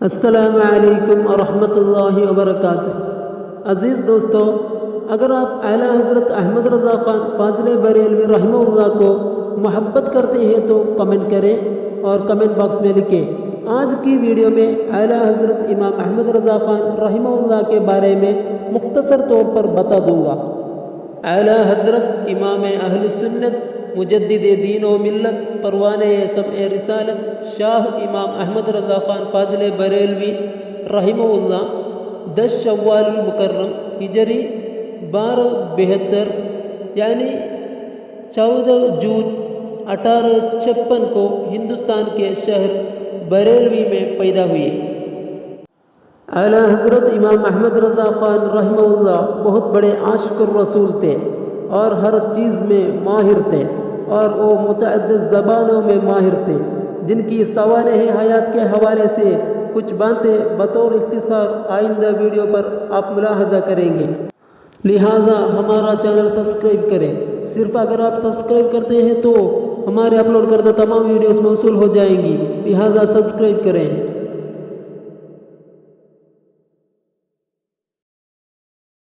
السلام علیکم ورحمۃ اللہ وبرکاتہ۔ عزیز دوستو، اگر آپ اعلیٰ حضرت احمد رضا خان فاضل بریلوی رحمہ اللہ کو محبت کرتے ہیں تو کمنٹ کریں اور کمنٹ باکس میں لکھیں۔ آج کی ویڈیو میں اعلیٰ حضرت امام احمد رضا خان رحمہ اللہ کے بارے میں مختصر طور پر بتا دوں گا۔ اعلیٰ حضرت امام اہل سنت، مجدد دین و ملت، پروانے سمع رسالت، شاہ امام احمد رضا خان فاضل بریلوی رحمہ اللہ 10 شوال المکرم ہجری 1272 یعنی 14 جون 1856 کو ہندوستان کے شہر بریلوی میں پیدا ہوئے۔ اعلیٰ حضرت امام احمد رضا خان رحمہ اللہ بہت بڑے عاشق الرسول تھے اور ہر چیز میں ماہر تھے، اور وہ متعدد زبانوں میں ماہر تھے، جن کی سوانح حیات کے حوالے سے کچھ باتیں بطور اختصار آئندہ ویڈیو پر آپ ملاحظہ کریں گے، لہٰذا ہمارا چینل سبسکرائب کریں۔ صرف اگر آپ سبسکرائب کرتے ہیں تو ہمارے اپلوڈ کردہ تمام ویڈیوز موصول ہو جائیں گی، لہٰذا سبسکرائب کریں۔